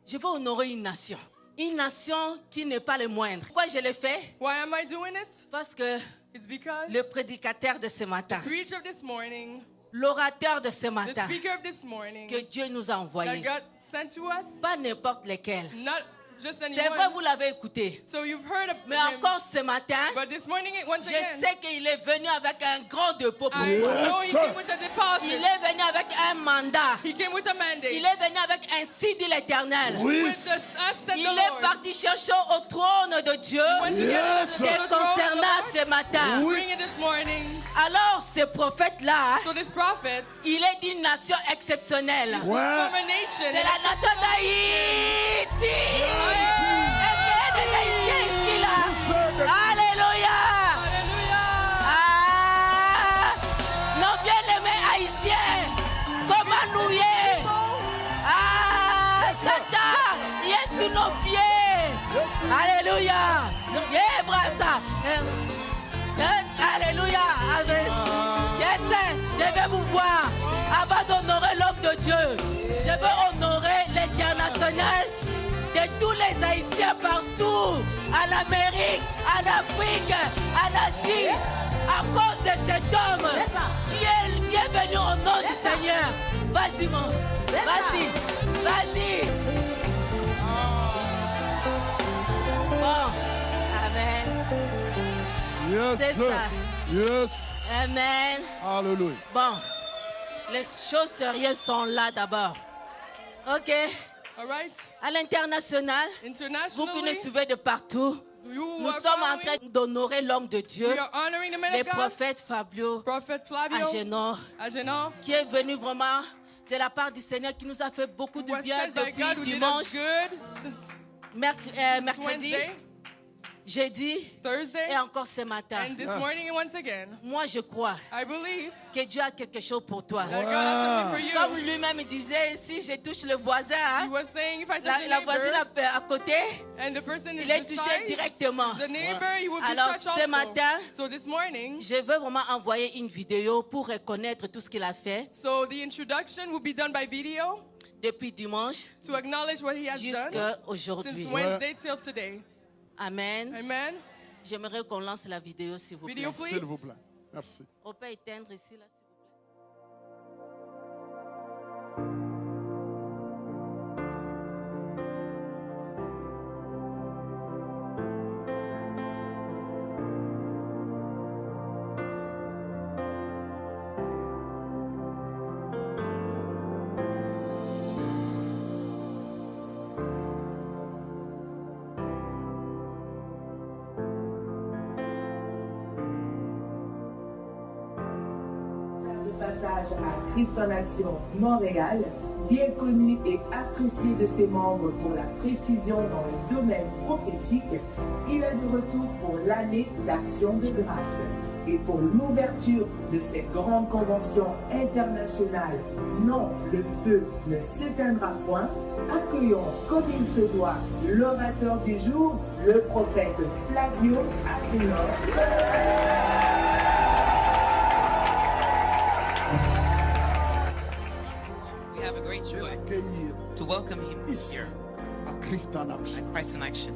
Je veux honorer une nation. Une nation qui n'est pas le moindre. Pourquoi je l'ai fait? Why am I doing it? Parce que It's because le prédicateur de ce matin, the preacher of this morning, l'orateur de ce the matin, speaker of this morning, que Dieu nous a that envoyé, God sent to us, pas n'importe lequel. not just C'est vrai, anyone. vous l'avez écouté. So you've heard of Mais him, encore ce matin, but this morning, once je again, sais qu'il est venu avec un grand dépôt pour I toi. know he came with a Il deposit. est venu avec un mandat. He came with a mandate. Il est venu avec ainsi dit l'Éternel. With the, as said Il the est Lord. parti chercher au trône de Dieu Went to get Yes. to des the throne of the concernants Lord. ce matin. Bring it this morning. Alors ce prophète-là, So this prophet, il est d'une nation exceptionnelle. from a nation, C'est la nation d'Haïti. Est-ce qu'il y a des Haïtiens ici là? Alléluia. Hallelujah. Ah, nos bien-aimés haïtiens, comment nous y est? Ah, Satan, il est sous nos pieds. Alléluia. Yeah, brassa. Alléluia. Amen. Yes, je vais vous voir. Avant d'honorer l'homme de Dieu, je veux honorer l'international de tous les Haïtiens partout, en Amérique, en Afrique, en Asie, à cause de cet homme qui est venu au nom du Seigneur. Vas-y, mon. Vas-y. Vas-y. Bon. Amen. Yes, C'est sir. ça. Yes. Amen. Hallelujah. Bon. Les choses sérieuses sont là d'abord. OK. All right. À l'international, vous qui Internationally, nous suivez de partout, you nous are sommes en following. train d'honorer l'homme de Dieu, We are honoring the man le of God, prophète Fabio Prophet Flavio Agenor, Agenor, qui est venu vraiment de la part du Seigneur, qui nous a fait beaucoup who de was bien sent by God, who depuis did us dimanche, good since mercredi, Wednesday, jeudi Thursday, et encore ce matin. and this morning and once again. Moi, je crois I believe que Dieu a quelque chose pour toi. that God has something for you. Comme lui-même disait, si je touche le voisin, He hein, was saying, if I touch la a voisine neighbor à côté, and the person is il est touché beside directement. the neighbor, he will be Alors, touched ce also. matin, So this morning, je veux vraiment envoyer une vidéo pour reconnaître tout ce qu'il a fait so the introduction will be done by video depuis dimanche to acknowledge what he has done jusqu'à aujourd'hui. since Wednesday till today. Amen. Amen. J'aimerais qu'on lance la vidéo, s'il vous plaît. Video, please. S'il vous plaît. Merci. On peut éteindre ici, là, s'il vous plaît. De passage à Christ en Action Montréal, bien connu et apprécié de ses membres pour la précision dans le domaine prophétique, il est de retour pour l'année d'Action de grâce. Et pour l'ouverture de cette grande convention internationale, non, le feu ne s'éteindra point, accueillons comme il se doit l'orateur du jour, le prophète Flavio Agenor. We have a great joy Accueillir to welcome him ici here à Christ en action. at Christ in Action.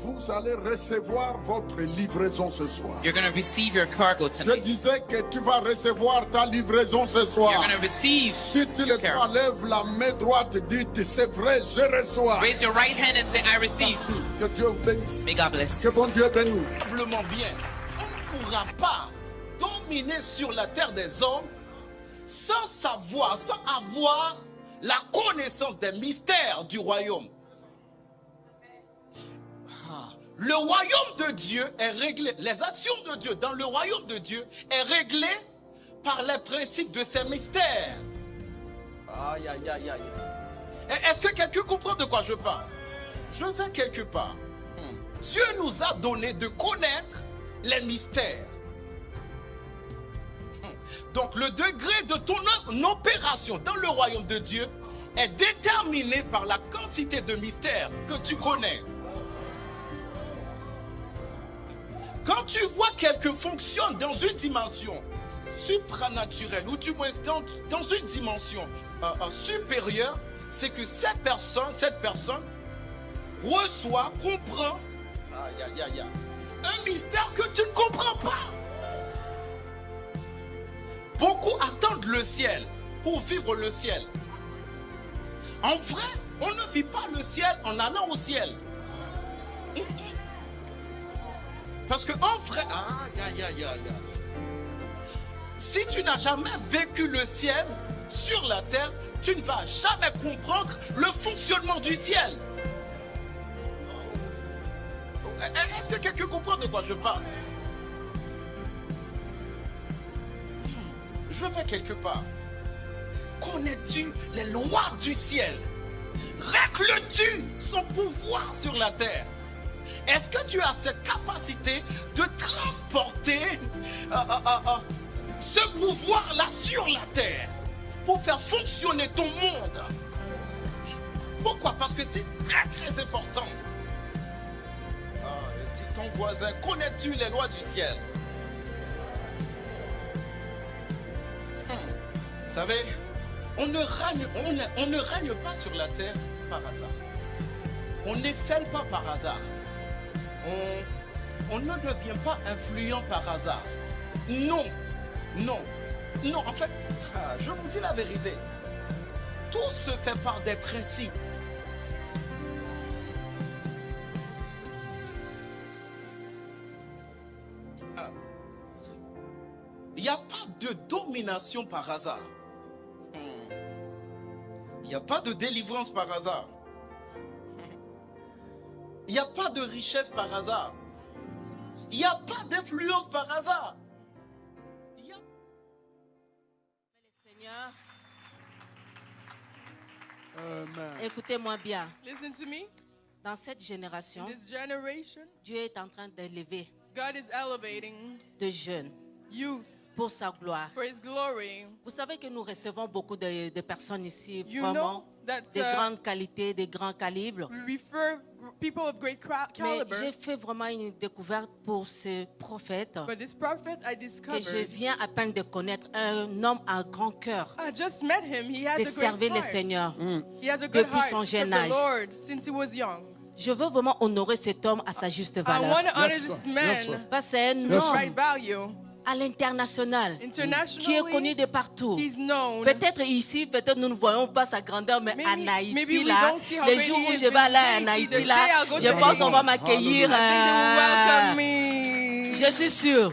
Vous allez recevoir votre livraison ce soir. You're going to receive your cargo Je tonight. disais que tu vas recevoir ta livraison ce soir. You're going to receive Si tu your le cargo. dois, lève la main droite, dis c'est vrai, je reçois. Raise your right hand and say, I receive. Merci. Que Dieu vous bénisse. May God bless Que you. bon Dieu bénisse. Probablement bien. On ne pourra pas dominer sur la terre des hommes sans savoir, sans avoir la connaissance des mystères du royaume. Le royaume de Dieu est réglé, les actions de Dieu dans le royaume de Dieu est réglé par les principes de ces mystères. Aïe, aïe, aïe, aïe. Est-ce que quelqu'un comprend de quoi je parle? Je vais quelque part. Dieu nous a donné de connaître les mystères. Donc le degré de ton opération dans le royaume de Dieu est déterminé par la quantité de mystères que tu connais. Quand tu vois quelque fonctionne dans une dimension supranaturelle, ou du moins dans une dimension supérieure, c'est que cette personne reçoit, comprend un mystère que tu ne comprends pas. Beaucoup attendent le ciel pour vivre le ciel. En vrai, on ne vit pas le ciel en allant au ciel. Parce que en vrai, si tu n'as jamais vécu le ciel sur la terre, tu ne vas jamais comprendre le fonctionnement du ciel. Est-ce que quelqu'un comprend de quoi je parle? Je vais quelque part. Connais-tu les lois du ciel? Règles-tu son pouvoir sur la terre? Est-ce que tu as cette capacité de transporter ce pouvoir-là sur la terre pour faire fonctionner ton monde? Pourquoi? Parce que c'est très très important. Dis ton voisin, connais-tu les lois du ciel? Vous savez, on ne règne pas sur la terre par hasard. On n'excelle pas par hasard. On ne devient pas influent par hasard. Non, en fait, je vous dis la vérité. Tout se fait par des principes. Il n'y a pas de domination par hasard. Il n'y a pas de délivrance par hasard. Il n'y a pas de richesse par hasard. Il n'y a pas d'influence par hasard. Seigneur, Amen. écoutez-moi bien. Listen to me. Dans cette génération, In this generation, Dieu est en train d'élever God is elevating de jeunes youth pour sa gloire. for His glory. Vous savez que nous recevons beaucoup de personnes ici, You vraiment, know that de grandes qualités, de grands calibres. we refer people of great Mais caliber. j'ai fait vraiment une découverte pour ce prophète But this prophet I que je discovered, viens à peine de connaître, un homme à grand cœur I just met him. He has de a great servir le heart. Seigneur. He has a good Depuis heart son to jeune serve the âge. Lord since he was young. Je veux vraiment honorer cet homme à sa juste I valeur. want to honor Yes, this sir. man Yes, sir. Parce que c'est un Yes, sir. right homme value. à l'international qui est Internationally, connu de partout. he's known. Peut-être ici, peut-être nous ne voyons pas sa grandeur, mais Maybe- en Haïti, maybe we là, don't see how les great jours he où is je vais in aller en Haiti, Haïti, the là, day I go je to pense qu'on va Haiti. m'accueillir. I think they will welcome me. Je suis sûre.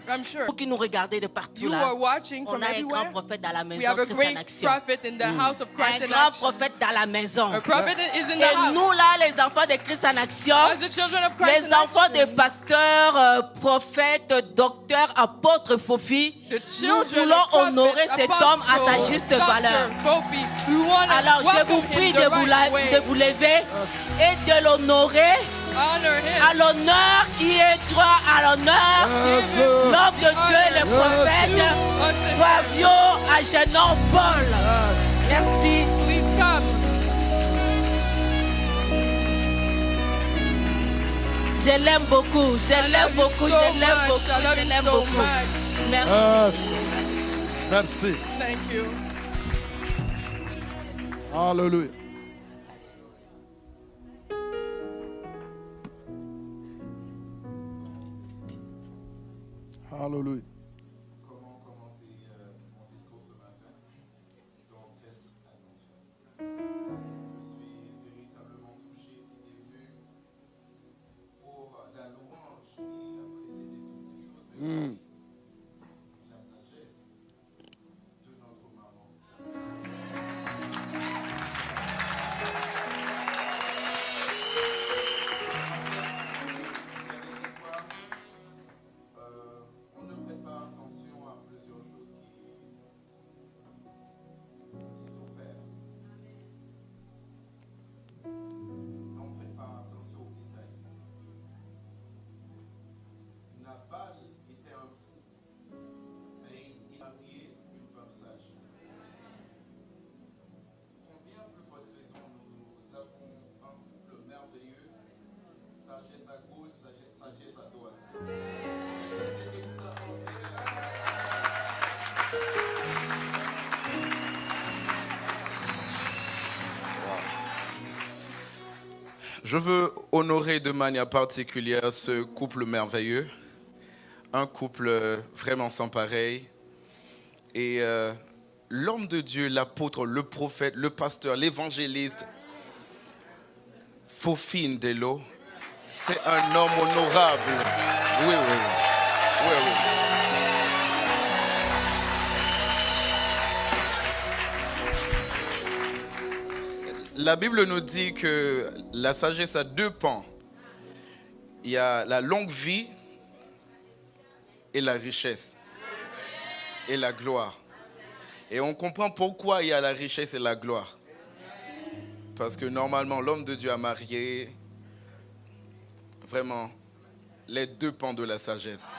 I'm sure. Vous qui nous regardez de partout, You là, are watching on from a un grand everywhere. prophète dans la We maison, have a Christ en great action. prophet in the house of Christ Un in grand action. prophète dans la maison. A prophet is in the Et house. nous, là, les enfants de Christ en action, As the children of Christ les in enfants de action, pasteurs, prophètes, docteurs, apôtres, Fofi, the nous children voulons of prophets, honorer cet homme à sa apostles, juste doctor, valeur. Kofi, we want to Alors, je welcome vous prie him de the vous, right way. de vous lever et de l'honorer Honor à him. l'honneur qui est droit à l'honneur. Yes, sir. L'homme de Dieu et le prophète Unto Fabio Agenon Paul. Merci. Please come. Je l'aime beaucoup. Je l'aime beaucoup. Je l'aime I beaucoup. love Je you l'aime so beaucoup. much. Merci. Yes. Merci. Thank you. Alléluia. Alléluia. Comment commencer mon discours ce matin dans quelle atmosphère. Je suis véritablement touché et ému pour la louange qui a précédé toutes ces choses, mais aussi la sagesse de notre maman. On ne prête pas attention à plusieurs choses qui s'opèrent. On ne prête pas attention aux détails. Nabal était un fou, mais il a marié une femme sage. Combien plus forte raison nous avons un couple merveilleux, sagesse à gauche, sagesse à droite. C'est extraordinaire. Je veux honorer de manière particulière ce couple merveilleux, un couple vraiment sans pareil. Et l'homme de Dieu, l'apôtre, le prophète, le pasteur, l'évangéliste, Fofine Delo, c'est un homme honorable. Oui. La Bible nous dit que la sagesse a deux pans. Il y a la longue vie et la richesse et la gloire. Et on comprend pourquoi il y a la richesse et la gloire. Parce que normalement, l'homme de Dieu a marié vraiment les deux pans de la sagesse.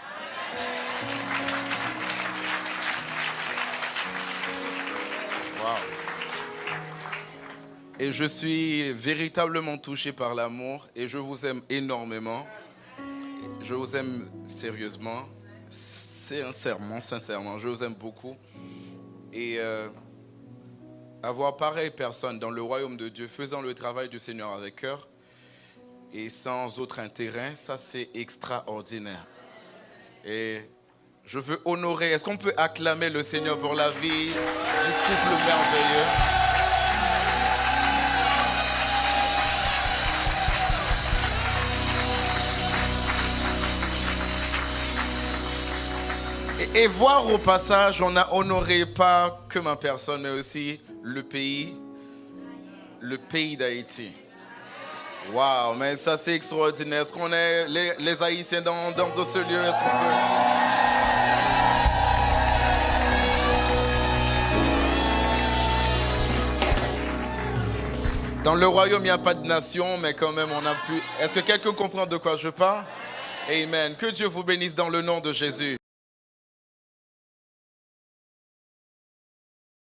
Wow. Et je suis véritablement touché par l'amour et je vous aime énormément. Je vous aime sérieusement, sincèrement, je vous aime beaucoup. Et avoir pareille personne dans le royaume de Dieu, faisant le travail du Seigneur avec cœur et sans autre intérêt, ça c'est extraordinaire. Et je veux honorer, est-ce qu'on peut acclamer le Seigneur pour la vie du couple merveilleux? Et voir au passage, on a honoré pas que ma personne, mais aussi le pays d'Haïti. Waouh, mais ça c'est extraordinaire. Est-ce qu'on est les Haïtiens dans ce lieu? Est-ce qu'on peut... Dans le royaume, il n'y a pas de nation, mais quand même, on a pu... Est-ce que quelqu'un comprend de quoi je parle? Amen. Que Dieu vous bénisse dans le nom de Jésus.